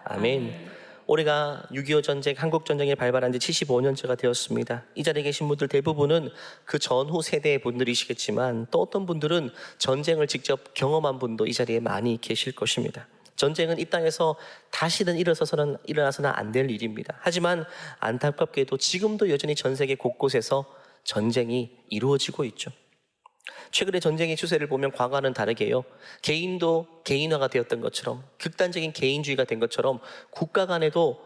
아멘. 올해가 6.25 전쟁, 한국 전쟁이 발발한 지 75년째가 되었습니다. 이 자리에 계신 분들 대부분은 그 전후 세대의 분들이시겠지만 또 어떤 분들은 전쟁을 직접 경험한 분도 이 자리에 많이 계실 것입니다. 전쟁은 이 땅에서 다시는 일어나서는 안 될 일입니다. 하지만 안타깝게도 지금도 여전히 전 세계 곳곳에서 전쟁이 이루어지고 있죠. 최근의 전쟁의 추세를 보면 과거와는 다르게요, 개인도 개인화가 되었던 것처럼, 극단적인 개인주의가 된 것처럼 국가 간에도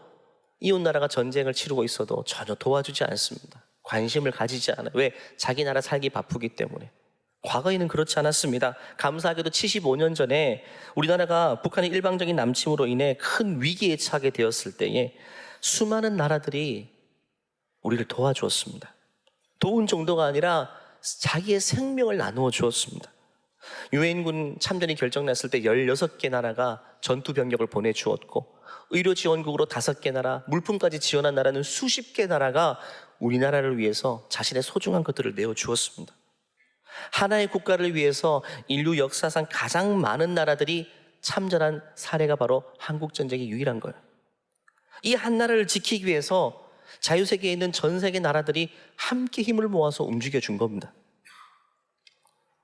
이웃나라가 전쟁을 치르고 있어도 전혀 도와주지 않습니다. 관심을 가지지 않아요. 왜? 자기 나라 살기 바쁘기 때문에. 과거에는 그렇지 않았습니다. 감사하게도 75년 전에 우리나라가 북한의 일방적인 남침으로 인해 큰 위기에 처하게 되었을 때에 수많은 나라들이 우리를 도와주었습니다. 도운 정도가 아니라 자기의 생명을 나누어 주었습니다. 유엔군 참전이 결정났을 때 16개 나라가 전투 병력을 보내주었고, 의료 지원국으로 5개 나라, 물품까지 지원한 나라는 수십 개 나라가 우리나라를 위해서 자신의 소중한 것들을 내어주었습니다. 하나의 국가를 위해서 인류 역사상 가장 많은 나라들이 참전한 사례가 바로 한국전쟁이 유일한 거예요. 이 한 나라를 지키기 위해서 자유세계에 있는 전 세계 나라들이 함께 힘을 모아서 움직여준 겁니다.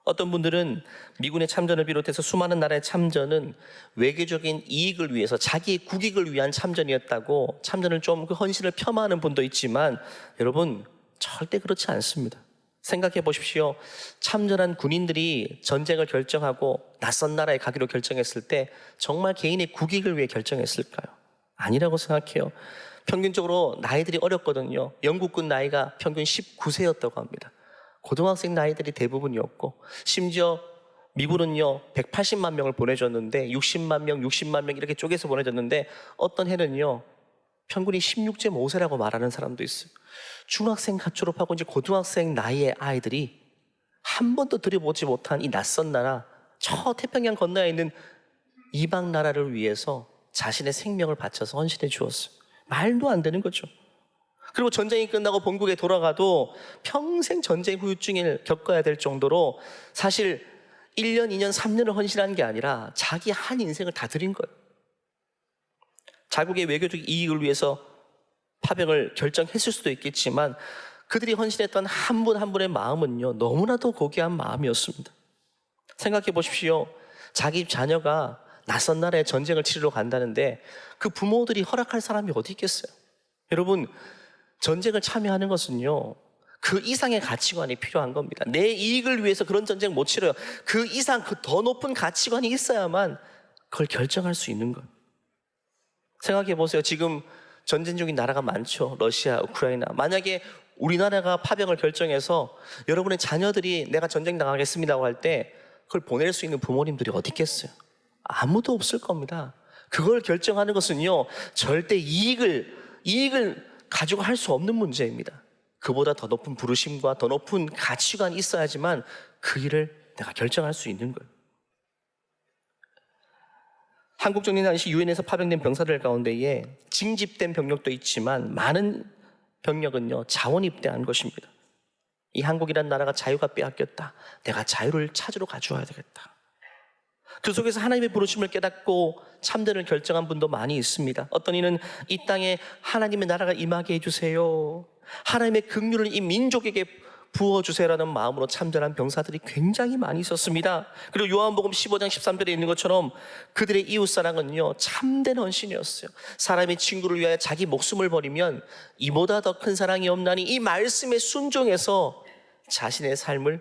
어떤 분들은 미군의 참전을 비롯해서 수많은 나라의 참전은 외교적인 이익을 위해서, 자기의 국익을 위한 참전이었다고 참전을 좀 그 헌신을 폄하하는 분도 있지만, 여러분 절대 그렇지 않습니다. 생각해 보십시오. 참전한 군인들이 전쟁을 결정하고 낯선 나라에 가기로 결정했을 때 정말 개인의 국익을 위해 결정했을까요? 아니라고 생각해요. 평균적으로 나이들이 어렸거든요. 영국군 나이가 평균 19세였다고 합니다. 고등학생 나이들이 대부분이었고, 심지어 미군은요 180만 명을 보내줬는데 60만 명 이렇게 쪼개서 보내줬는데, 어떤 해는요 평균이 16.5세라고 말하는 사람도 있어요. 중학생 갓 졸업하고 이제 고등학생 나이의 아이들이 한 번도 들여보지 못한 이 낯선 나라, 저 태평양 건너에 있는 이방 나라를 위해서 자신의 생명을 바쳐서 헌신해 주었어요. 말도 안 되는 거죠. 그리고 전쟁이 끝나고 본국에 돌아가도 평생 전쟁 후유증을 겪어야 될 정도로, 사실 1년, 2년, 3년을 헌신한 게 아니라 자기 한 인생을 다 드린 거예요. 자국의 외교적 이익을 위해서 파병을 결정했을 수도 있겠지만, 그들이 헌신했던 한 분 한 분의 마음은요 너무나도 고귀한 마음이었습니다. 생각해 보십시오. 자기 자녀가 낯선 나라에 전쟁을 치르러 간다는데 그 부모들이 허락할 사람이 어디 있겠어요? 여러분, 전쟁을 참여하는 것은요 그 이상의 가치관이 필요한 겁니다. 내 이익을 위해서 그런 전쟁 못 치러요. 그 이상, 그 더 높은 가치관이 있어야만 그걸 결정할 수 있는 거예요. 생각해 보세요. 지금 전쟁 중인 나라가 많죠. 러시아, 우크라이나. 만약에 우리나라가 파병을 결정해서 여러분의 자녀들이 내가 전쟁 나가겠습니다고 할 때 그걸 보낼 수 있는 부모님들이 어디 있겠어요? 아무도 없을 겁니다. 그걸 결정하는 것은요 절대 이익을 가지고 할 수 없는 문제입니다. 그보다 더 높은 부르심과 더 높은 가치관이 있어야지만 그 일을 내가 결정할 수 있는 거예요. 한국전쟁 당시 유엔에서 파병된 병사들 가운데에 징집된 병력도 있지만 많은 병력은요 자원 입대한 것입니다. 이 한국이란 나라가 자유가 빼앗겼다. 내가 자유를 찾으러 가져와야 되겠다. 그 속에서 하나님의 부르심을 깨닫고 참전을 결정한 분도 많이 있습니다. 어떤 이는 이 땅에 하나님의 나라가 임하게 해주세요, 하나님의 긍휼을 이 민족에게 부어주세요라는 마음으로 참전한 병사들이 굉장히 많이 있었습니다. 그리고 요한복음 15장 13절에 있는 것처럼 그들의 이웃사랑은요 참된 헌신이었어요. 사람의 친구를 위하여 자기 목숨을 버리면 이보다 더 큰 사랑이 없나니, 이 말씀에 순종해서 자신의 삶을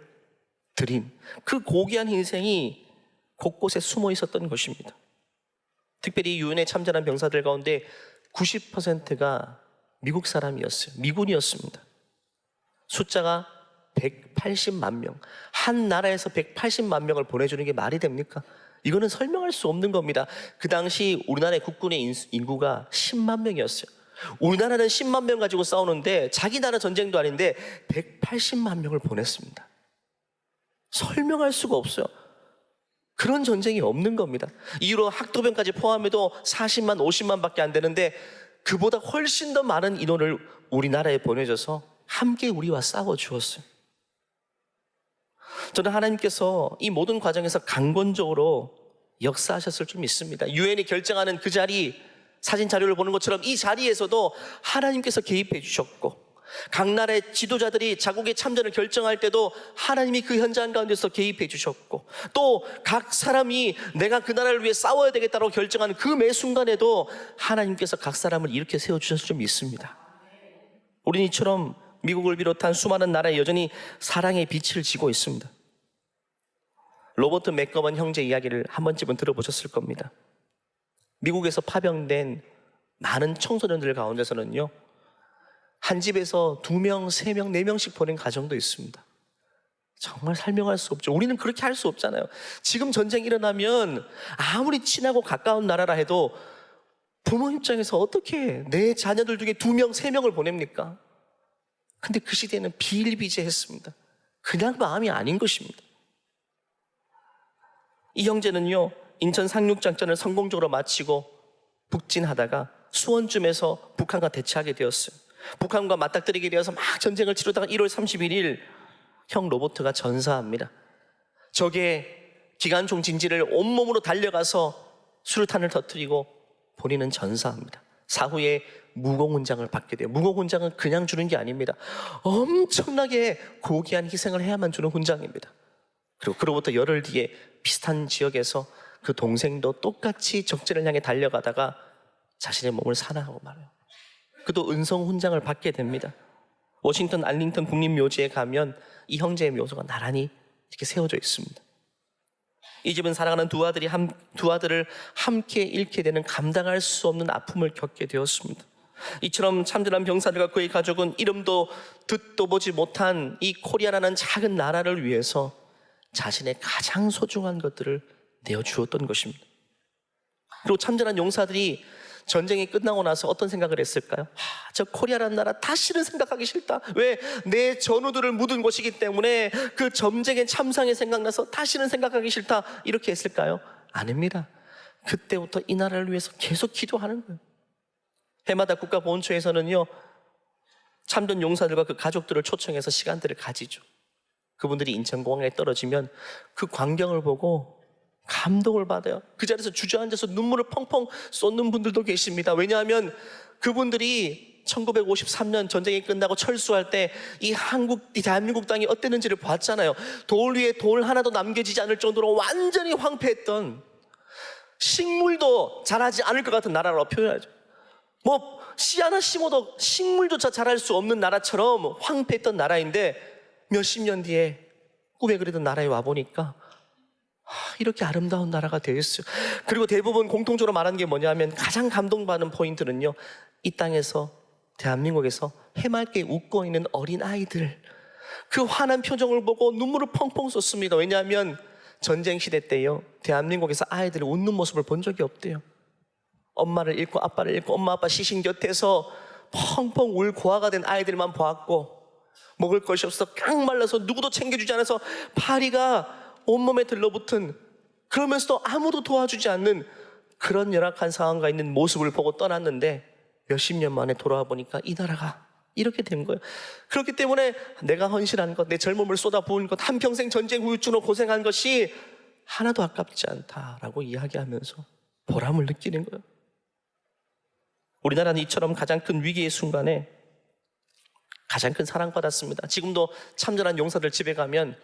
드린 그 고귀한 인생이 곳곳에 숨어 있었던 것입니다. 특별히 유엔에 참전한 병사들 가운데 90%가 미국 사람이었어요. 미군이었습니다. 숫자가 180만 명. 한 나라에서 180만 명을 보내주는 게 말이 됩니까? 이거는 설명할 수 없는 겁니다. 그 당시 우리나라의 국군의 인구가 10만 명이었어요. 우리나라는 10만 명 가지고 싸우는데 자기 나라 전쟁도 아닌데 180만 명을 보냈습니다. 설명할 수가 없어요. 그런 전쟁이 없는 겁니다. 이후로 학도병까지 포함해도 40만, 50만 밖에 안 되는데 그보다 훨씬 더 많은 인원을 우리나라에 보내줘서 함께 우리와 싸워 주었어요. 저는 하나님께서 이 모든 과정에서 강권적으로 역사하셨을 줄 믿습니다. 유엔이 결정하는 그 자리, 사진 자료를 보는 것처럼 이 자리에서도 하나님께서 개입해 주셨고, 각 나라의 지도자들이 자국의 참전을 결정할 때도 하나님이 그 현장 가운데서 개입해 주셨고, 또 각 사람이 내가 그 나라를 위해 싸워야 되겠다고 결정하는 그 매 순간에도 하나님께서 각 사람을 이렇게 세워주셔서 좀 있습니다. 우리는 이처럼 미국을 비롯한 수많은 나라에 여전히 사랑의 빛을 지고 있습니다. 로버트 맥거번 형제 이야기를 한 번쯤은 들어보셨을 겁니다. 미국에서 파병된 많은 청소년들 가운데서는요, 한 집에서 2명, 3명, 4명씩 보낸 가정도 있습니다. 정말 설명할 수 없죠. 우리는 그렇게 할 수 없잖아요. 지금 전쟁이 일어나면 아무리 친하고 가까운 나라라 해도 부모 입장에서 어떻게 내 자녀들 중에 2명, 3명을 보냅니까? 근데 그 시대에는 비일비재했습니다. 그냥 마음이 아닌 것입니다. 이 형제는요, 인천 상륙작전을 성공적으로 마치고 북진하다가 수원쯤에서 북한과 대치하게 되었어요. 북한과 맞닥뜨리게 되어서 막 전쟁을 치르다가 1월 31일 형 로버트가 전사합니다. 적의 기관총 진지를 온몸으로 달려가서 수류탄을 터뜨리고 본인은 전사합니다. 사후에 무공훈장을 받게 돼요. 무공훈장은 그냥 주는 게 아닙니다. 엄청나게 고귀한 희생을 해야만 주는 훈장입니다. 그리고 그로부터 열흘 뒤에 비슷한 지역에서 그 동생도 똑같이 적진을 향해 달려가다가 자신의 몸을 사망하고 말아요. 그도 은성 훈장을 받게 됩니다. 워싱턴 알링턴 국립묘지에 가면 이 형제의 묘소가 나란히 이렇게 세워져 있습니다. 이 집은 사랑하는 두 아들을 함께 잃게 되는 감당할 수 없는 아픔을 겪게 되었습니다. 이처럼 참전한 병사들과 그의 가족은 이름도 듣도 보지 못한 이 코리아라는 작은 나라를 위해서 자신의 가장 소중한 것들을 내어주었던 것입니다. 그리고 참전한 용사들이 전쟁이 끝나고 나서 어떤 생각을 했을까요? 저 코리아라는 나라 다시는 생각하기 싫다. 왜? 내 전우들을 묻은 곳이기 때문에 그 전쟁의 참상이 생각나서 다시는 생각하기 싫다. 이렇게 했을까요? 아닙니다. 그때부터 이 나라를 위해서 계속 기도하는 거예요. 해마다 국가보훈처에서는요, 참전 용사들과 그 가족들을 초청해서 시간들을 가지죠. 그분들이 인천공항에 떨어지면 그 광경을 보고 감동을 받아요. 그 자리에서 주저앉아서 눈물을 펑펑 쏟는 분들도 계십니다. 왜냐하면 그분들이 1953년 전쟁이 끝나고 철수할 때 이 대한민국 땅이 어땠는지를 봤잖아요. 돌 위에 돌 하나도 남겨지지 않을 정도로 완전히 황폐했던, 식물도 자라지 않을 것 같은 나라라고 표현하죠. 뭐 씨 하나 심어도 식물조차 자랄 수 없는 나라처럼 황폐했던 나라인데, 몇십 년 뒤에 꿈에 그리던 나라에 와보니까 이렇게 아름다운 나라가 되었어요. 그리고 대부분 공통적으로 말하는 게 뭐냐면, 가장 감동받는 포인트는요, 이 땅에서, 대한민국에서 해맑게 웃고 있는 어린 아이들, 그 환한 표정을 보고 눈물을 펑펑 쏟습니다. 왜냐하면 전쟁 시대 때요, 대한민국에서 아이들이 웃는 모습을 본 적이 없대요. 엄마를 잃고 아빠를 잃고 엄마 아빠 시신 곁에서 펑펑 울 고아가 된 아이들만 보았고, 먹을 것이 없어서 깡 말라서 누구도 챙겨주지 않아서 파리가 온몸에 들러붙은, 그러면서도 아무도 도와주지 않는 그런 열악한 상황과 있는 모습을 보고 떠났는데, 몇십 년 만에 돌아와 보니까 이 나라가 이렇게 된 거예요. 그렇기 때문에 내가 헌신한 것, 내 젊음을 쏟아부은 것, 한평생 전쟁 후유증으로 고생한 것이 하나도 아깝지 않다라고 이야기하면서 보람을 느끼는 거예요. 우리나라는 이처럼 가장 큰 위기의 순간에 가장 큰 사랑받았습니다. 지금도 참전한 용사들 집에 가면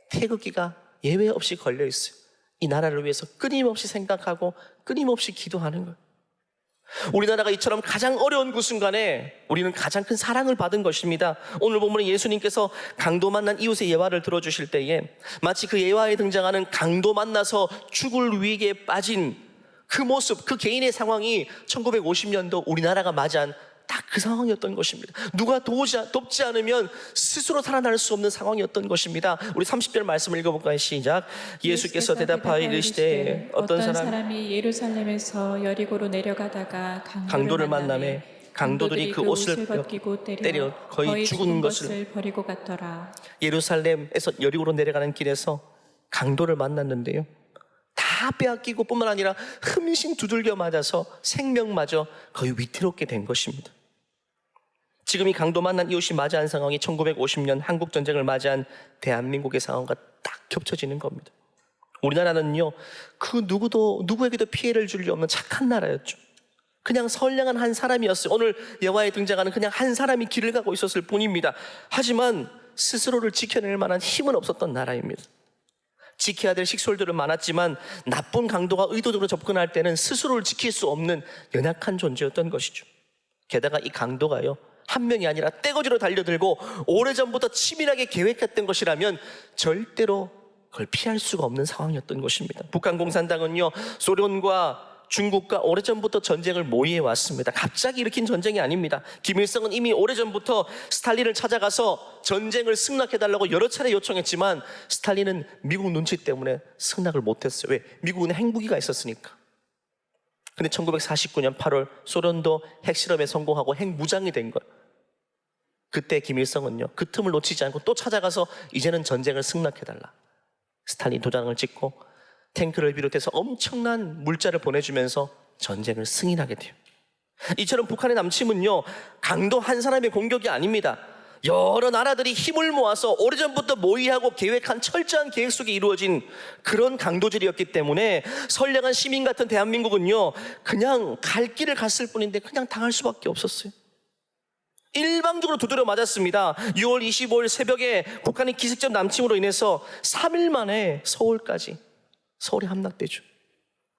태극기가 예외 없이 걸려 있어요. 이 나라를 위해서 끊임없이 생각하고 끊임없이 기도하는 거예요. 우리나라가 이처럼 가장 어려운 그 순간에 우리는 가장 큰 사랑을 받은 것입니다. 오늘 본문에 예수님께서 강도 만난 이웃의 예화를 들어주실 때에 마치 그 예화에 등장하는 강도 만나서 죽을 위기에 빠진 그 모습, 그 개인의 상황이 1950년도 우리나라가 맞이한 딱 그 상황이었던 것입니다. 누가 돕지 않으면 스스로 살아날 수 없는 상황이었던 것입니다. 우리 30절 말씀을 읽어볼까요? 시작. 예수께서 대답하여 이르시되 어떤 사람이 예루살렘에서 여리고로 내려가다가 강도를 만나매 강도들이 그 옷을 벗기고 때려 거의 죽은 것을 버리고 갔더라. 예루살렘에서 여리고로 내려가는 길에서 강도를 만났는데요, 다 빼앗기고 뿐만 아니라 흠신 두들겨 맞아서 생명마저 거의 위태롭게 된 것입니다. 지금 이 강도 만난 이웃이 맞이한 상황이 1950년 한국전쟁을 맞이한 대한민국의 상황과 딱 겹쳐지는 겁니다. 우리나라는요, 그 누구에게도 피해를 줄 리 없는 착한 나라였죠. 그냥 선량한 한 사람이었어요. 오늘 여호와에 등장하는 그냥 한 사람이 길을 가고 있었을 뿐입니다. 하지만 스스로를 지켜낼 만한 힘은 없었던 나라입니다. 지켜야 될 식솔들은 많았지만 나쁜 강도가 의도적으로 접근할 때는 스스로를 지킬 수 없는 연약한 존재였던 것이죠. 게다가 이 강도가요, 한 명이 아니라 떼거지로 달려들고 오래전부터 치밀하게 계획했던 것이라면 절대로 그걸 피할 수가 없는 상황이었던 것입니다. 북한 공산당은요, 소련과 중국과 오래전부터 전쟁을 모의해 왔습니다. 갑자기 일으킨 전쟁이 아닙니다. 김일성은 이미 오래전부터 스탈린을 찾아가서 전쟁을 승낙해달라고 여러 차례 요청했지만 스탈린은 미국 눈치 때문에 승낙을 못했어요. 왜? 미국은 핵무기가 있었으니까. 근데 1949년 8월 소련도 핵실험에 성공하고 핵무장이 된 거예요. 그때 김일성은요, 그 틈을 놓치지 않고 또 찾아가서 이제는 전쟁을 승낙해달라. 스탈린 도장을 찍고 탱크를 비롯해서 엄청난 물자를 보내주면서 전쟁을 승인하게 돼요. 이처럼 북한의 남침은요, 강도 한 사람의 공격이 아닙니다. 여러 나라들이 힘을 모아서 오래전부터 모의하고 계획한 철저한 계획 속에 이루어진 그런 강도질이었기 때문에 선량한 시민 같은 대한민국은요, 그냥 갈 길을 갔을 뿐인데 그냥 당할 수밖에 없었어요. 일방적으로 두드려 맞았습니다. 6월 25일 새벽에 북한의 기습적 남침으로 인해서 3일 만에 서울이 함락되죠.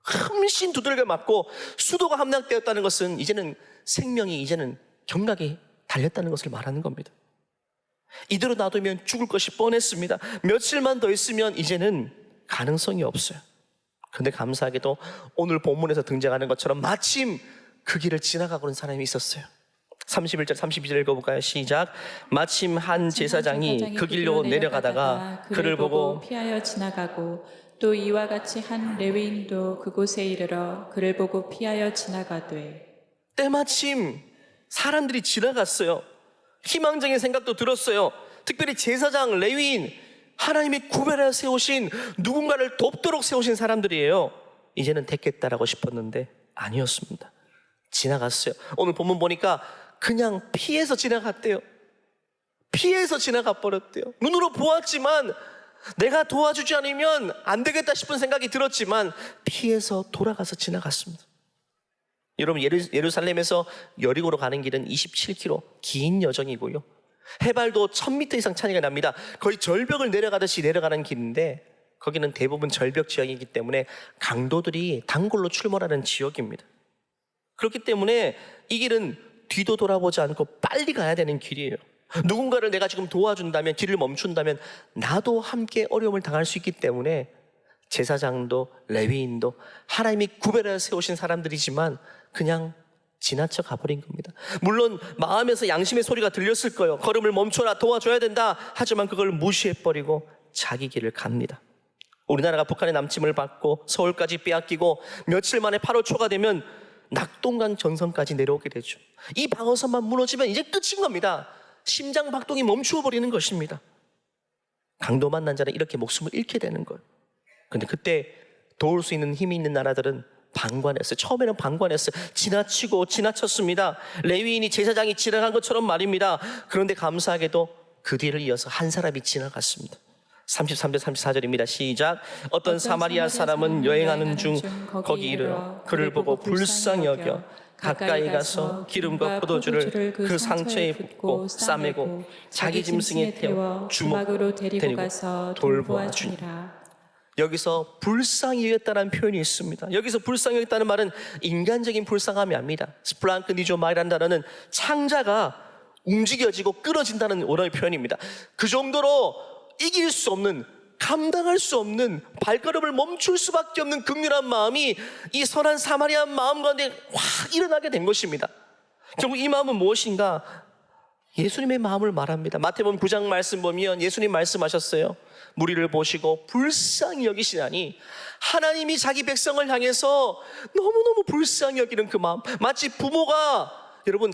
함신 두들겨 맞고 수도가 함락되었다는 것은 이제는 생명이 이제는 경각에 달렸다는 것을 말하는 겁니다. 이대로 놔두면 죽을 것이 뻔했습니다. 며칠만 더 있으면 이제는 가능성이 없어요. 그런데 감사하게도 오늘 본문에서 등장하는 것처럼 마침 그 길을 지나가고는 사람이 있었어요. 31절 32절 읽어볼까요? 시작. 마침 한 제사장이 그 길로 내려가다가 그를 보고 피하여 지나가고 또 이와 같이 한 레위인도 그곳에 이르러 그를 보고 피하여 지나가되. 때마침 사람들이 지나갔어요. 희망적인 생각도 들었어요. 특별히 제사장, 레위인, 하나님이 구별하여 세우신 누군가를 돕도록 세우신 사람들이에요. 이제는 됐겠다라고 싶었는데 아니었습니다. 지나갔어요. 오늘 본문 보니까 그냥 피해서 지나갔대요. 피해서 지나가 버렸대요. 눈으로 보았지만 내가 도와주지 않으면 안 되겠다 싶은 생각이 들었지만 피해서 돌아가서 지나갔습니다. 여러분, 예루살렘에서 여리고로 가는 길은 27km 긴 여정이고요, 해발도 1000m 이상 차이가 납니다. 거의 절벽을 내려가듯이 내려가는 길인데 거기는 대부분 절벽 지역이기 때문에 강도들이 단골로 출몰하는 지역입니다. 그렇기 때문에 이 길은 뒤도 돌아보지 않고 빨리 가야 되는 길이에요. 누군가를 내가 지금 도와준다면, 길을 멈춘다면 나도 함께 어려움을 당할 수 있기 때문에 제사장도 레위인도 하나님이 구별하여 세우신 사람들이지만 그냥 지나쳐 가버린 겁니다. 물론 마음에서 양심의 소리가 들렸을 거예요. 걸음을 멈춰라, 도와줘야 된다. 하지만 그걸 무시해버리고 자기 길을 갑니다. 우리나라가 북한의 남침을 받고 서울까지 빼앗기고 며칠 만에 8월 초가 되면 낙동강 전선까지 내려오게 되죠. 이 방어선만 무너지면 이제 끝인 겁니다. 심장 박동이 멈추어 버리는 것입니다. 강도 만난 자는 이렇게 목숨을 잃게 되는 거예요. 근데 그때 도울 수 있는 힘이 있는 나라들은 방관했어요. 처음에는 방관했어요. 지나치고 지나쳤습니다. 레위인이, 제사장이 지나간 것처럼 말입니다. 그런데 감사하게도 그 뒤를 이어서 한 사람이 지나갔습니다. 33절 34절입니다. 시작. 어떤 사마리아 사람은 여행하는 중 거기 이르러 그를 보고 불쌍히 여겨 가까이 가서 기름과 포도주를 그 상처에 붓고 싸매고 자기 짐승에 태워 주먹으로 데리고 가서 돌보아주니라. 여기서 불쌍히 여겼다는 표현이 있습니다. 여기서 불쌍히 여겼다는 말은 인간적인 불쌍함이 아닙니다. 스플랑크 니조마이라는 단어는 창자가 움직여지고 끊어진다는 원어의 표현입니다. 그 정도로 이길 수 없는, 감당할 수 없는, 발걸음을 멈출 수밖에 없는 극렬한 마음이 이 선한 사마리아 마음 가운데 확 일어나게 된 것입니다. 결국 이 마음은 무엇인가? 예수님의 마음을 말합니다. 마태복음 9장 말씀 보면 예수님 말씀하셨어요. 무리를 보시고 불쌍히 여기시나니, 하나님이 자기 백성을 향해서 너무너무 불쌍히 여기는 그 마음, 마치 부모가, 여러분,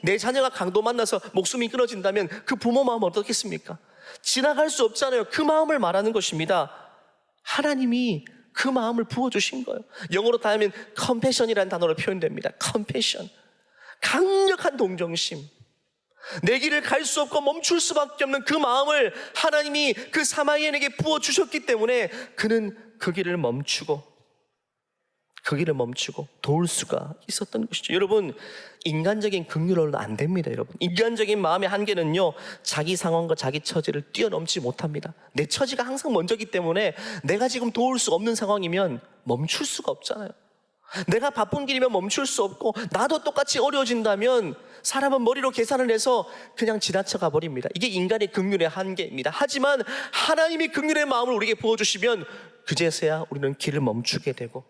내 자녀가 강도 만나서 목숨이 끊어진다면 그 부모 마음은 어떻겠습니까? 지나갈 수 없잖아요. 그 마음을 말하는 것입니다. 하나님이 그 마음을 부어주신 거예요. 영어로 다 하면 compassion이라는 단어로 표현됩니다. compassion, 강력한 동정심. 내 길을 갈 수 없고 멈출 수밖에 없는 그 마음을 하나님이 그 사마리아인에게 부어주셨기 때문에 그는 그 길을 멈추고 그 길을 멈추고 도울 수가 있었던 것이죠. 여러분, 인간적인 긍휼로는 안 됩니다. 여러분, 인간적인 마음의 한계는요, 자기 상황과 자기 처지를 뛰어넘지 못합니다. 내 처지가 항상 먼저기 때문에 내가 지금 도울 수 없는 상황이면 멈출 수가 없잖아요. 내가 바쁜 길이면 멈출 수 없고, 나도 똑같이 어려워진다면 사람은 머리로 계산을 해서 그냥 지나쳐가 버립니다. 이게 인간의 긍휼의 한계입니다. 하지만 하나님이 긍휼의 마음을 우리에게 부어주시면 그제서야 우리는 길을 멈추게 되고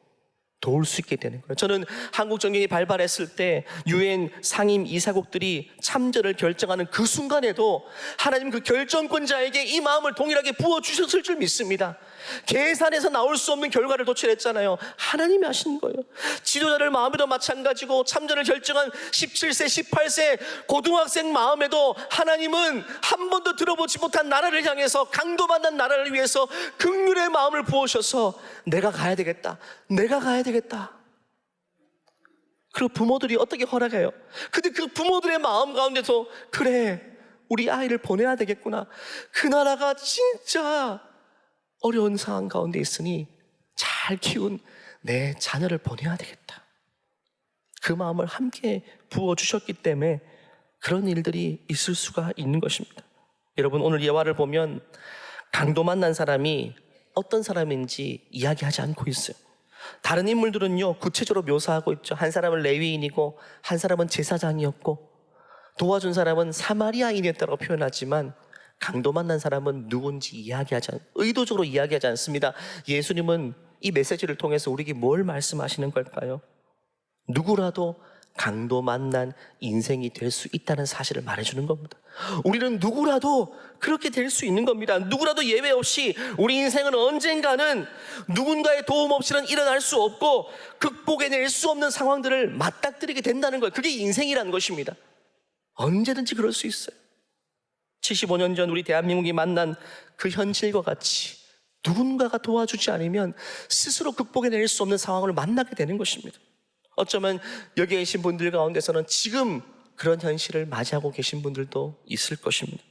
도울 수 있게 되는 거예요. 저는 한국 정경이 발발했을 때 유엔 상임 이사국들이 참전을 결정하는 그 순간에도 하나님 그 결정권자에게 이 마음을 동일하게 부어주셨을 줄 믿습니다. 계산해서 나올 수 없는 결과를 도출했잖아요. 하나님이 하신 거예요. 지도자들 마음에도 마찬가지고, 참전을 결정한 17세, 18세 고등학생 마음에도 하나님은 한 번도 들어보지 못한 나라를 향해서, 강도 만난 나라를 위해서 긍휼의 마음을 부으셔서 내가 가야 되겠다, 내가 가야 되겠다. 그리고 부모들이 어떻게 허락해요? 근데 그 부모들의 마음 가운데서, 그래, 우리 아이를 보내야 되겠구나, 그 나라가 진짜 어려운 상황 가운데 있으니 잘 키운 내 자녀를 보내야 되겠다, 그 마음을 함께 부어주셨기 때문에 그런 일들이 있을 수가 있는 것입니다. 여러분, 오늘 예화를 보면 강도 만난 사람이 어떤 사람인지 이야기하지 않고 있어요. 다른 인물들은요, 구체적으로 묘사하고 있죠. 한 사람은 레위인이고 한 사람은 제사장이었고 도와준 사람은 사마리아인이었다고 표현하지만 강도 만난 사람은 누군지 의도적으로 이야기하지 않습니다. 예수님은 이 메시지를 통해서 우리에게 뭘 말씀하시는 걸까요? 누구라도 강도 만난 인생이 될 수 있다는 사실을 말해주는 겁니다. 우리는 누구라도 그렇게 될 수 있는 겁니다. 누구라도 예외 없이 우리 인생은 언젠가는 누군가의 도움 없이는 일어날 수 없고 극복해낼 수 없는 상황들을 맞닥뜨리게 된다는 거예요. 그게 인생이라는 것입니다. 언제든지 그럴 수 있어요. 75년 전 우리 대한민국이 만난 그 현실과 같이 누군가가 도와주지 않으면 스스로 극복해낼 수 없는 상황을 만나게 되는 것입니다. 어쩌면 여기 계신 분들 가운데서는 지금 그런 현실을 맞이하고 계신 분들도 있을 것입니다.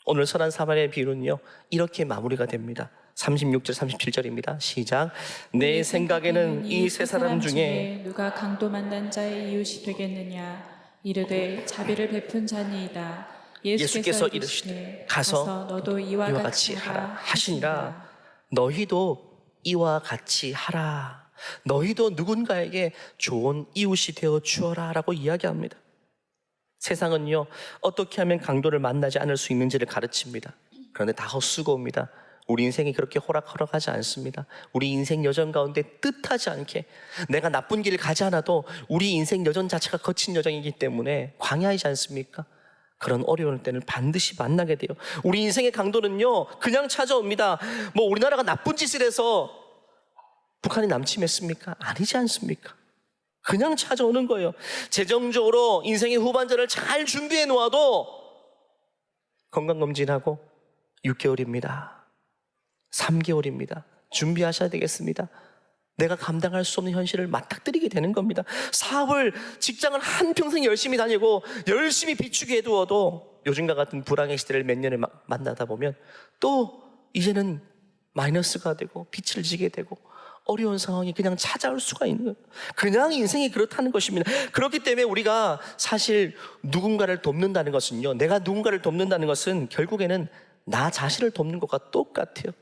오늘 선한 사마리아의 비유는요, 이렇게 마무리가 됩니다. 36절 37절입니다. 시작. 내 생각에는 이 세 사람 중에 누가 강도 만난 자의 이웃이 되겠느냐? 이르되 자비를 베푼 자니이다. 예수께서 이르시되 가서 너도 이와 같이 하라 하시니라. 너희도 이와 같이 하라. 너희도 누군가에게 좋은 이웃이 되어 주어라 라고 이야기합니다. 세상은요, 어떻게 하면 강도를 만나지 않을 수 있는지를 가르칩니다. 그런데 다 헛수고입니다. 우리 인생이 그렇게 호락호락하지 않습니다. 우리 인생 여정 가운데 뜻하지 않게 내가 나쁜 길을 가지 않아도 우리 인생 여정 자체가 거친 여정이기 때문에 광야이지 않습니까? 그런 어려울 때는 반드시 만나게 돼요. 우리 인생의 강도는요, 그냥 찾아옵니다. 뭐 우리나라가 나쁜 짓을 해서 북한이 남침했습니까? 아니지 않습니까? 그냥 찾아오는 거예요. 재정적으로 인생의 후반전을 잘 준비해 놓아도 건강검진하고 6개월입니다. 3개월입니다. 준비하셔야 되겠습니다. 내가 감당할 수 없는 현실을 맞닥뜨리게 되는 겁니다. 사업을, 직장을 한평생 열심히 다니고 열심히 비추게 해두어도 요즘과 같은 불황의 시대를 몇 년을 만나다 보면 또 이제는 마이너스가 되고 빚을 지게 되고 어려운 상황이 그냥 찾아올 수가 있는 거예요. 그냥 인생이 그렇다는 것입니다. 그렇기 때문에 우리가 사실 누군가를 돕는다는 것은요, 내가 누군가를 돕는다는 것은 결국에는 나 자신을 돕는 것과 똑같아요.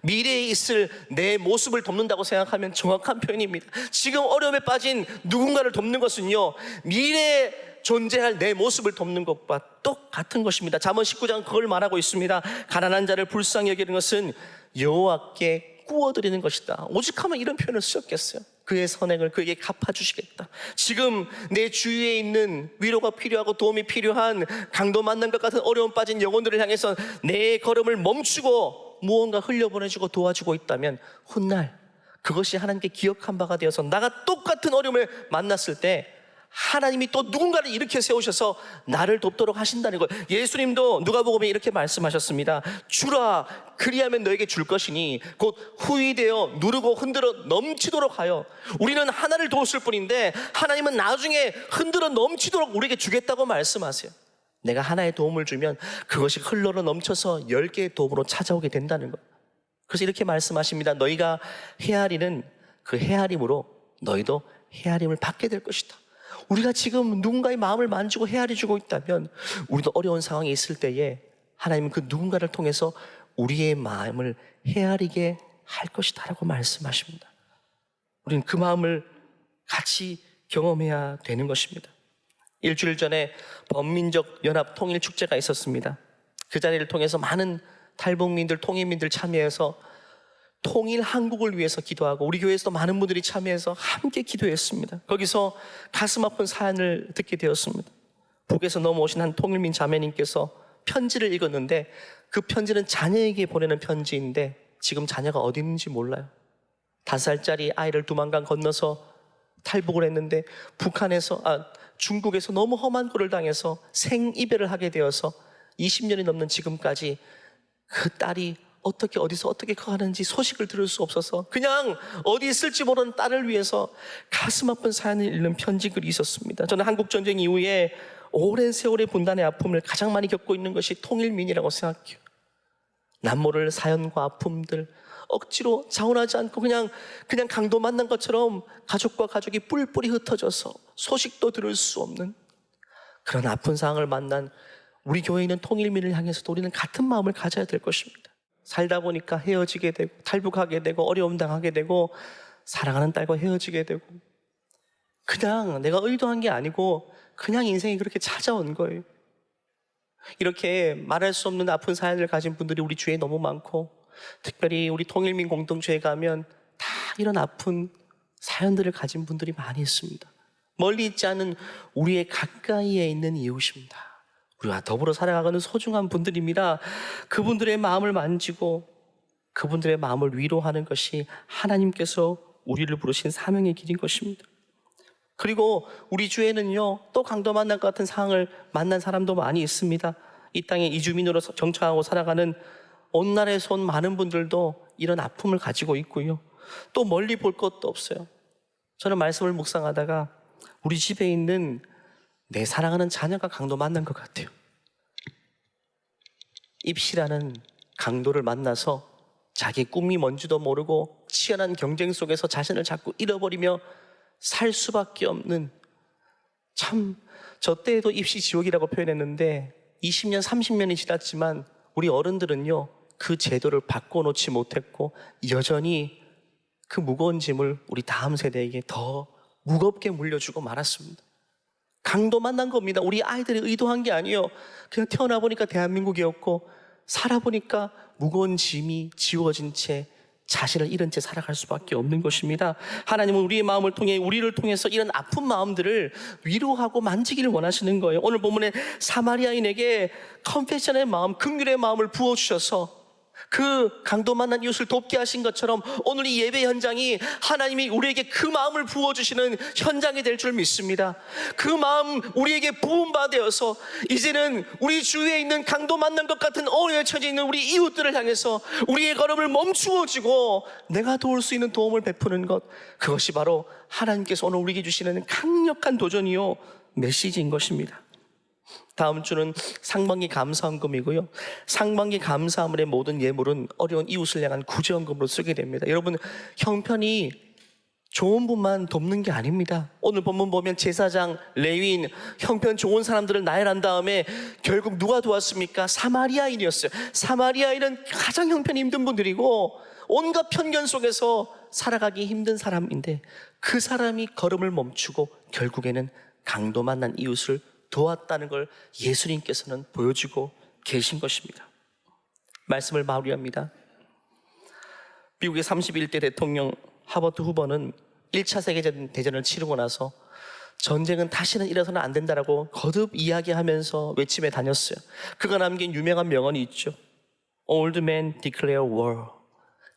미래에 있을 내 모습을 돕는다고 생각하면 정확한 표현입니다. 지금 어려움에 빠진 누군가를 돕는 것은요, 미래에 존재할 내 모습을 돕는 것과 똑같은 것입니다. 잠언 19장 그걸 말하고 있습니다. 가난한 자를 불쌍히 여기는 것은 여호와께 구워드리는 것이다. 오직하면 이런 표현을 쓰셨겠어요. 그의 선행을 그에게 갚아주시겠다. 지금 내 주위에 있는 위로가 필요하고 도움이 필요한 강도 만난 것 같은 어려움 빠진 영혼들을 향해서 내 걸음을 멈추고 무언가 흘려보내주고 도와주고 있다면 훗날 그것이 하나님께 기억한 바가 되어서 나가 똑같은 어려움을 만났을 때 하나님이 또 누군가를 일으켜 세우셔서 나를 돕도록 하신다는 거예요. 예수님도 누가복음에 이렇게 말씀하셨습니다. 주라, 그리하면 너에게 줄 것이니 곧 후히되어 누르고 흔들어 넘치도록 하여. 우리는 하나를 도웠을 뿐인데 하나님은 나중에 흔들어 넘치도록 우리에게 주겠다고 말씀하세요. 내가 하나의 도움을 주면 그것이 흘러 넘쳐서 10개의 도움으로 찾아오게 된다는 거예요. 그래서 이렇게 말씀하십니다. 너희가 헤아리는 그 헤아림으로 너희도 헤아림을 받게 될 것이다. 우리가 지금 누군가의 마음을 만지고 헤아려 주고 있다면 우리도 어려운 상황에 있을 때에 하나님은 그 누군가를 통해서 우리의 마음을 헤아리게 할 것이다 라고 말씀하십니다. 우리는 그 마음을 같이 경험해야 되는 것입니다. 일주일 전에 범민족 연합 통일 축제가 있었습니다. 그 자리를 통해서 많은 탈북민들, 통일민들 참여해서 통일 한국을 위해서 기도하고 우리 교회에서도 많은 분들이 참여해서 함께 기도했습니다. 거기서 가슴 아픈 사연을 듣게 되었습니다. 북에서 넘어오신 한 통일민 자매님께서 편지를 읽었는데 그 편지는 자녀에게 보내는 편지인데 지금 자녀가 어디 있는지 몰라요. 5살짜리 아이를 두만강 건너서 탈북을 했는데 중국에서 너무 험한 꼴을 당해서 생이별을 하게 되어서 20년이 넘는 지금까지 그 딸이 어디서 어떻게 커가는지 소식을 들을 수 없어서 그냥 어디 있을지 모르는 딸을 위해서 가슴 아픈 사연을 읽는 편지글이 있었습니다. 저는 한국전쟁 이후에 오랜 세월의 분단의 아픔을 가장 많이 겪고 있는 것이 통일민이라고 생각해요. 남모를 사연과 아픔들 억지로 자원하지 않고 그냥 강도 만난 것처럼 가족과 가족이 뿔뿔이 흩어져서 소식도 들을 수 없는 그런 아픈 상황을 만난 우리 교회에 있는 통일민을 향해서도 우리는 같은 마음을 가져야 될 것입니다. 살다 보니까 헤어지게 되고 탈북하게 되고 어려움 당하게 되고 사랑하는 딸과 헤어지게 되고 그냥 내가 의도한 게 아니고 그냥 인생이 그렇게 찾아온 거예요. 이렇게 말할 수 없는 아픈 사연을 가진 분들이 우리 주위에 너무 많고 특별히 우리 통일민 공동체에 가면 다 이런 아픈 사연들을 가진 분들이 많이 있습니다. 멀리 있지 않은 우리의 가까이에 있는 이웃입니다. 우리와 더불어 살아가는 소중한 분들입니다. 그분들의 마음을 만지고 그분들의 마음을 위로하는 것이 하나님께서 우리를 부르신 사명의 길인 것입니다. 그리고 우리 주에는요 또 강도 만난 것 같은 상황을 만난 사람도 많이 있습니다. 이 땅에 이주민으로 정착하고 살아가는 온 나라에서 온 많은 분들도 이런 아픔을 가지고 있고요. 또 멀리 볼 것도 없어요. 저는 말씀을 묵상하다가 우리 집에 있는 내 사랑하는 자녀가 강도 만난 것 같아요. 입시라는 강도를 만나서 자기 꿈이 뭔지도 모르고 치열한 경쟁 속에서 자신을 자꾸 잃어버리며 살 수밖에 없는 저 때에도 입시 지옥이라고 표현했는데 20년, 30년이 지났지만 우리 어른들은요 그 제도를 바꿔놓지 못했고 여전히 그 무거운 짐을 우리 다음 세대에게 더 무겁게 물려주고 말았습니다. 강도 만난 겁니다. 우리 아이들이 의도한 게 아니에요. 그냥 태어나 보니까 대한민국이었고 살아보니까 무거운 짐이 지워진 채 자신을 잃은 채 살아갈 수밖에 없는 것입니다. 하나님은 우리의 마음을 통해 우리를 통해서 이런 아픈 마음들을 위로하고 만지기를 원하시는 거예요. 오늘 본문에 사마리아인에게 컴패션의 마음, 긍휼의 마음을 부어주셔서 그 강도 만난 이웃을 돕게 하신 것처럼 오늘 이 예배 현장이 하나님이 우리에게 그 마음을 부어주시는 현장이 될 줄 믿습니다. 그 마음 우리에게 부음받아서 이제는 우리 주위에 있는 강도 만난 것 같은 어려운 처지에 있는 우리 이웃들을 향해서 우리의 걸음을 멈추어지고 내가 도울 수 있는 도움을 베푸는 것, 그것이 바로 하나님께서 오늘 우리에게 주시는 강력한 도전이요 메시지인 것입니다. 다음 주는 상반기 감사헌금이고요. 상반기 감사함의 모든 예물은 어려운 이웃을 향한 구제헌금으로 쓰게 됩니다. 여러분, 형편이 좋은 분만 돕는 게 아닙니다. 오늘 본문 보면 제사장, 레위인, 형편 좋은 사람들을 나열한 다음에 결국 누가 도왔습니까? 사마리아인이었어요. 사마리아인은 가장 형편이 힘든 분들이고 온갖 편견 속에서 살아가기 힘든 사람인데 그 사람이 걸음을 멈추고 결국에는 강도 만난 이웃을 도왔다는 걸 예수님께서는 보여주고 계신 것입니다. 말씀을 마무리합니다. 미국의 31대 대통령 하버트 후보는 1차 세계대전을 치르고 나서 전쟁은 다시는 일어서는 안 된다라고 거듭 이야기하면서 외침에 다녔어요. 그가 남긴 유명한 명언이 있죠. Old men declare war.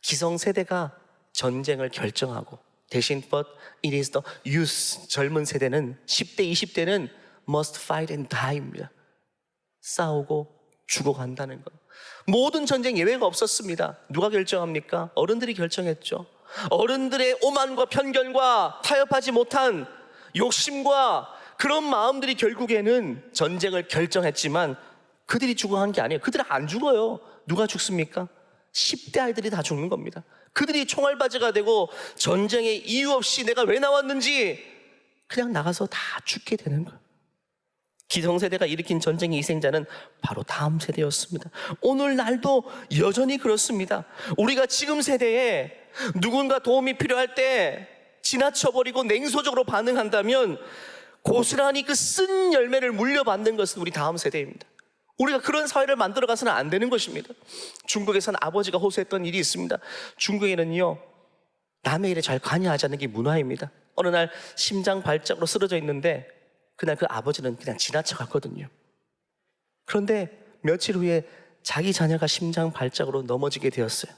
기성세대가 전쟁을 결정하고 대신 but it is the youth, 젊은 세대는 10대, 20대는 must fight and die입니다. 싸우고 죽어간다는 것. 모든 전쟁 예외가 없었습니다. 누가 결정합니까? 어른들이 결정했죠. 어른들의 오만과 편견과 타협하지 못한 욕심과 그런 마음들이 결국에는 전쟁을 결정했지만 그들이 죽어간 게 아니에요. 그들은 안 죽어요. 누가 죽습니까? 10대 아이들이 다 죽는 겁니다. 그들이 총알바지가 되고 전쟁에 이유 없이 내가 왜 나왔는지 그냥 나가서 다 죽게 되는 거예요. 기성세대가 일으킨 전쟁의 희생자는 바로 다음 세대였습니다. 오늘날도 여전히 그렇습니다. 우리가 지금 세대에 누군가 도움이 필요할 때 지나쳐버리고 냉소적으로 반응한다면 고스란히 그 쓴 열매를 물려받는 것은 우리 다음 세대입니다. 우리가 그런 사회를 만들어가서는 안 되는 것입니다. 중국에서는 아버지가 호소했던 일이 있습니다. 중국에는요, 남의 일에 잘 관여하지 않는 게 문화입니다. 어느 날 심장 발작으로 쓰러져 있는데 그날 그 아버지는 그냥 지나쳐갔거든요. 그런데 며칠 후에 자기 자녀가 심장 발작으로 넘어지게 되었어요.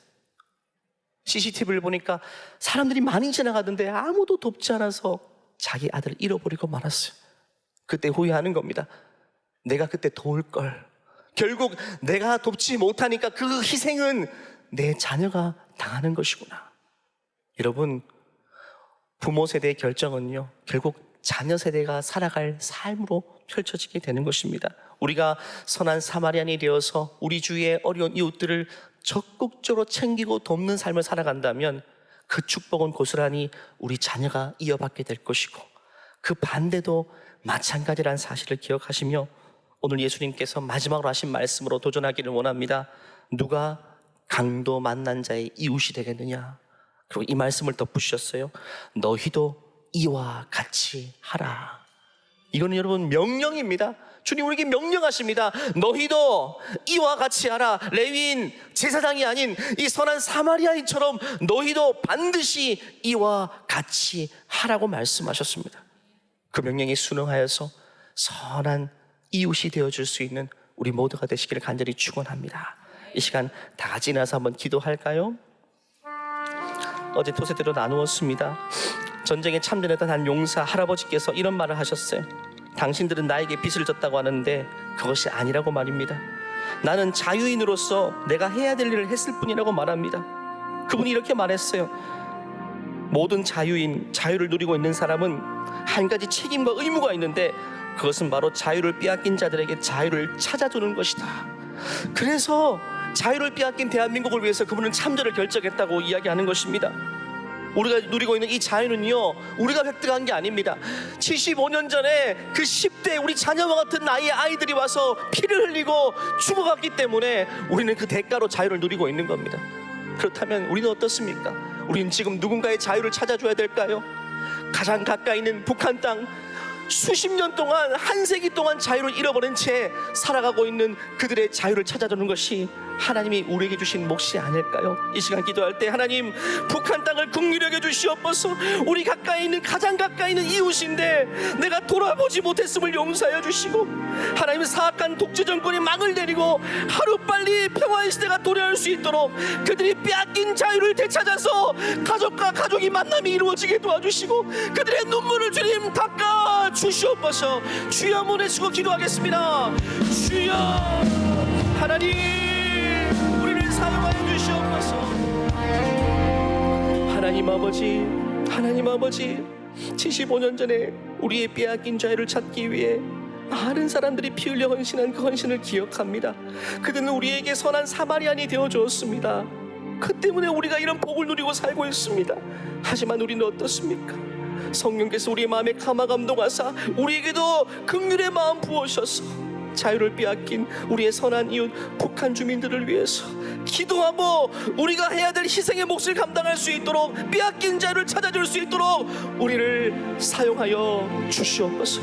CCTV를 보니까 사람들이 많이 지나가던데 아무도 돕지 않아서 자기 아들을 잃어버리고 말았어요. 그때 후회하는 겁니다. 내가 그때 도울 걸. 결국 내가 돕지 못하니까 그 희생은 내 자녀가 당하는 것이구나. 여러분, 부모 세대의 결정은요, 결국 자녀 세대가 살아갈 삶으로 펼쳐지게 되는 것입니다. 우리가 선한 사마리안이 되어서 우리 주위의 어려운 이웃들을 적극적으로 챙기고 돕는 삶을 살아간다면 그 축복은 고스란히 우리 자녀가 이어받게 될 것이고, 그 반대도 마찬가지라는 사실을 기억하시며 오늘 예수님께서 마지막으로 하신 말씀으로 도전하기를 원합니다. 누가 강도 만난 자의 이웃이 되겠느냐? 그리고 이 말씀을 덧붙이셨어요. 너희도 이와 같이 하라. 이거는 여러분 명령입니다. 주님 우리에게 명령하십니다. 너희도 이와 같이 하라. 레위인 제사장이 아닌 이 선한 사마리아인처럼 너희도 반드시 이와 같이 하라고 말씀하셨습니다. 그 명령에 순응하여서 선한 이웃이 되어줄 수 있는 우리 모두가 되시기를 간절히 축원합니다. 이 시간 다 같이 나서 한번 기도할까요? 어제 토세대로 나누었습니다. 전쟁에 참전했던 한 용사 할아버지께서 이런 말을 하셨어요. 당신들은 나에게 빚을 졌다고 하는데 그것이 아니라고 말입니다. 나는 자유인으로서 내가 해야 될 일을 했을 뿐이라고 말합니다. 그분이 이렇게 말했어요. 모든 자유인, 자유를 누리고 있는 사람은 한 가지 책임과 의무가 있는데 그것은 바로 자유를 빼앗긴 자들에게 자유를 찾아주는 것이다. 그래서 자유를 빼앗긴 대한민국을 위해서 그분은 참전을 결정했다고 이야기하는 것입니다. 우리가 누리고 있는 이 자유는요, 우리가 획득한 게 아닙니다. 75년 전에 그 10대 우리 자녀와 같은 나이의 아이들이 와서 피를 흘리고 죽어갔기 때문에 우리는 그 대가로 자유를 누리고 있는 겁니다. 그렇다면 우리는 어떻습니까? 우리는 지금 누군가의 자유를 찾아줘야 될까요? 가장 가까이 있는 북한 땅, 수십 년 동안, 한 세기 동안 자유를 잃어버린 채 살아가고 있는 그들의 자유를 찾아주는 것이 하나님이 우리에게 주신 몫이 아닐까요? 이 시간 기도할 때 하나님, 북한 땅을 긍휼히 여겨 주시옵소서. 우리 가까이 있는, 가장 가까이 있는 이웃인데 내가 돌아보지 못했음을 용서하여 주시고, 하나님 사악한 독재 정권이 막을 내리고 하루빨리 평화의 시대가 도래할 수 있도록 그들이 빼앗긴 자유를 되찾아서 가족과 가족이 만남이 이루어지게 도와주시고 그들의 눈물을 주님 닦아 주시옵소서. 주여 모내시고 기도하겠습니다. 주여 하나님, 우리를 사용하여 주시옵소서. 하나님 아버지, 하나님 아버지, 75년 전에 우리의 빼앗긴 자유를 찾기 위해 많은 사람들이 피 흘려 헌신한 그 헌신을 기억합니다. 그들은 우리에게 선한 사마리안이 되어 주었습니다. 그 때문에 우리가 이런 복을 누리고 살고 있습니다. 하지만 우리는 어떻습니까? 성령께서 우리의 마음에 감화 감동하사 우리에게도 긍휼의 마음 부으셔서 자유를 빼앗긴 우리의 선한 이웃 북한 주민들을 위해서 기도하고 우리가 해야 될 희생의 몫을 감당할 수 있도록 빼앗긴 자유를 찾아줄 수 있도록 우리를 사용하여 주시옵소서.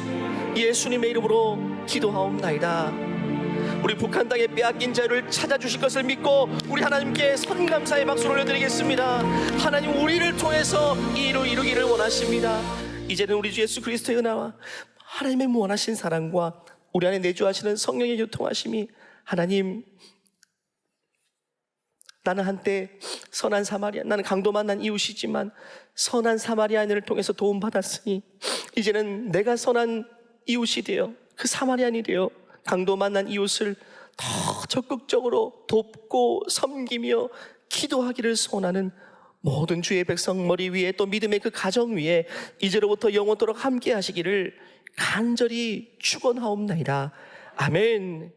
예수님의 이름으로 기도하옵나이다. 우리 북한 땅에 빼앗긴 자유를 찾아주실 것을 믿고 우리 하나님께 선감사의 박수를 올려드리겠습니다. 하나님, 우리를 통해서 이 일을 이루기를 원하십니다. 이제는 우리 주 예수 그리스도의 은혜와 하나님의 무한하신 사랑과 우리 안에 내주하시는 성령의 교통하심이, 하나님, 나는 한때 선한 사마리안, 나는 강도 만난 이웃이지만 선한 사마리안을 통해서 도움받았으니 이제는 내가 선한 이웃이 되어 그 사마리안이 되어 강도 만난 이웃을 더 적극적으로 돕고 섬기며 기도하기를 소원하는 모든 주의 백성 머리 위에, 또 믿음의 그 가정 위에 이제로부터 영원토록 함께 하시기를 간절히 축원하옵나이다. 아멘.